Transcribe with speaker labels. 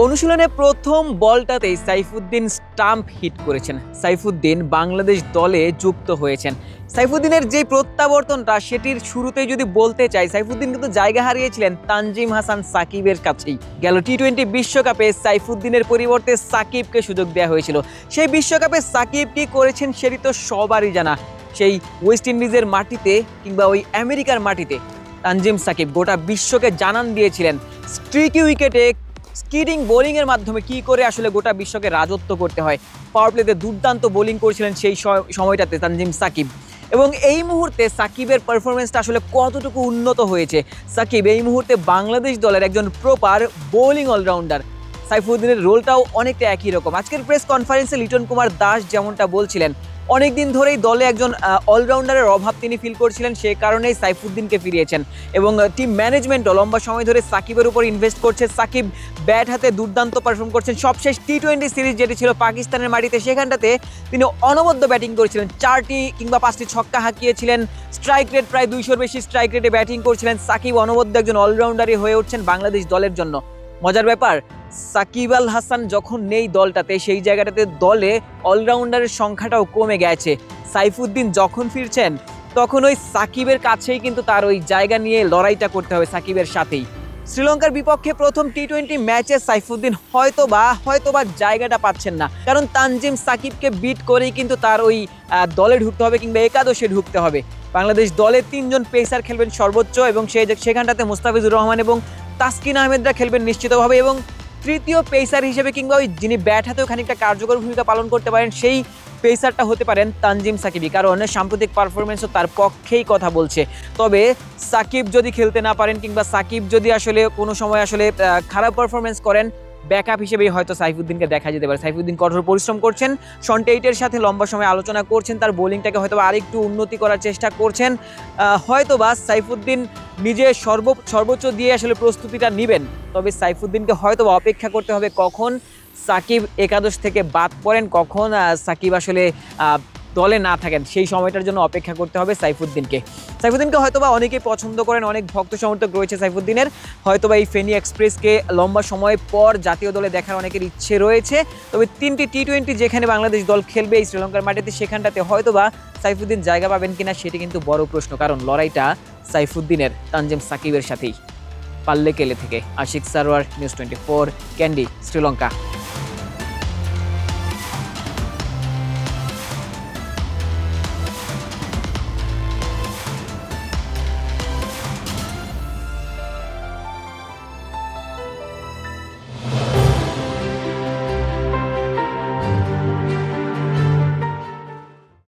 Speaker 1: অনুশীলনে প্রথম বলটাতেই Saifuddin stump hit করেছেন। সাইফুদ্দিন বাংলাদেশ দলে যুক্ত হয়েছেন। সাইফুদ্দিনের যে প্রত্যাবর্তনটা সেটির শুরুতেই যদি বলতে চাই, সাইফুদ্দিন কিন্তু জায়গা হারিয়েছিলেন তানজিম হাসান সাকিবের কাছেই। গেল টি-20 বিশ্বকাপে সাইফুদ্দিনের পরিবর্তে সাকিবকে সুযোগ দেওয়া হয়েছিল। সেই বিশ্বকাপে সাকিব কি করেছেন সেটি তো সবারই জানা। সেই ওয়েস্ট ইন্ডিজের মাটিতে কিংবা ওই আমেরিকার মাটিতে তানজিম সাকিব গোটা বিশ্বকে জানান দিয়েছিলেন স্ট্রিকি উইকেটে স্কিডিং বোলিংয়ের মাধ্যমে কি করে আসলে গোটা বিশ্বকে রাজত্ব করতে হয়। পাওয়ার প্লেতে দুর্দান্ত বোলিং করেছিলেন সেই সময়টাতে তানজিম সাকিব। এবং এই মুহূর্তে সাকিবের পারফরমেন্সটা আসলে কতটুকু উন্নত হয়েছে। সাকিব এই মুহূর্তে বাংলাদেশ দলের একজন প্রপার বোলিং অলরাউন্ডার। সাইফুদ্দিনের রোলটাও অনেকটা একই রকম। আজকের প্রেস কনফারেন্সে লিটন কুমার দাস যেমনটা বলছিলেন, অনেকদিন ধরেই দলে একজন অলরাউন্ডারের অভাব তিনি ফিল করছিলেন, সেই কারণেই সাইফুদ্দিনকে ফিরিয়েছেন। এবং টিম ম্যানেজমেন্টও লম্বা সময় ধরে সাকিবের উপর ইনভেস্ট করছে। সাকিব ব্যাট হাতে দুর্দান্ত পারফর্ম করছেন। সবশেষ টি-20 সিরিজ যেটি ছিল পাকিস্তানের মাটিতে, সেখানটাতে তিনি অনবদ্য ব্যাটিং করেছিলেন। 4টি কিংবা 5টি ছক্কা হাঁকিয়েছিলেন। স্ট্রাইক রেট প্রায় 200-র বেশি স্ট্রাইক রেটে ব্যাটিং করছিলেন। সাকিব অনবদ্য একজন অলরাউন্ডারই হয়ে উঠছেন বাংলাদেশ দলের জন্য। মজার ব্যাপার, সাকিব আল হাসান যখন নেই দলটাতে, সেই জায়গাটাতে দলে অলরাউন্ডারের সংখ্যাটাও কমে গেছে। সাইফুদ্দিন যখন ফিরছেন তখন ওই সাকিবের কাছেই কিন্তু তার ওই জায়গা নিয়ে লড়াইটা করতে হবে সাকিবের সাথেই। শ্রীলঙ্কার বিপক্ষে প্রথম টি-20 ম্যাচে সাইফুদ্দিন হয়তোবা জায়গাটা পাচ্ছেন না, কারণ তানজিম সাকিবকে বিট করেই কিন্তু তার ওই দলে ঢুকতে হবে কিংবা একাদশে ঢুকতে হবে। বাংলাদেশ দলে 3 জন পেসার খেলবেন সর্বোচ্চ, এবং সেখানটাতে মুস্তাফিজুর রহমান এবং তাসকিন আহমেদরা খেলবেন নিশ্চিতভাবে। এবং তৃতীয় পেসার হিসেবে কিংবা ওই যিনি ব্যাট হাতেও খানিকটা কার্যকর ভূমিকা পালন করতে পারেন, সেই পেসারটা হতে পারেন তানজিম সাকিবই, কারণ সাম্প্রতিক পারফরমেন্সও তার পক্ষেই কথা বলছে। তবে সাকিব যদি খেলতে না পারেন কিংবা সাকিব যদি আসলে কোনো সময় আসলে খারাপ পারফরমেন্স করেন, ব্যাকআপ হিসেবেই হয়তো সাইফুদ্দিনকে দেখা যেতে পারে। সাইফুদ্দিন কঠোর পরিশ্রম করছেন, শন টেইটের সাথে লম্বা সময় আলোচনা করছেন, তার বোলিংটাকে হয়তো আরেকটু উন্নতি করার চেষ্টা করছেন। হয়তোবা সাইফুদ্দিন নিজে সর্বোচ্চ দিয়ে আসলে প্রস্তুতিটা নেবেন। তবে সাইফুদ্দিনকে হয়তোবা অপেক্ষা করতে হবে কখন সাকিব একাদশ থেকে বাদ পড়েন, কখন সাকিব আসলে দলে না থাকেন, সেই সময়টার জন্য অপেক্ষা করতে হবে সাইফুদ্দিনকে হয়তোবা অনেকেই পছন্দ করেন, অনেক ভক্ত সমর্থক রয়েছে সাইফুদ্দিনের। হয়তোবা এই ফেনী এক্সপ্রেসকে লম্বা সময় পর জাতীয় দলে দেখার অনেকের ইচ্ছে রয়েছে। তবে 3টি টি-20 যেখানে বাংলাদেশ দল খেলবে এই শ্রীলঙ্কার মাটিতে, সেখানটাতে হয়তোবা সাইফুদ্দিন জায়গা পাবেন কিনা সেটি কিন্তু বড় প্রশ্ন, কারণ লড়াইটা সাইফুদ্দিনের তানজিম সাকিবের সাথেই। পাল্লেকেলে থেকে আশিক সারোয়ার, নিউজ 24, ক্যান্ডি, শ্রীলঙ্কা।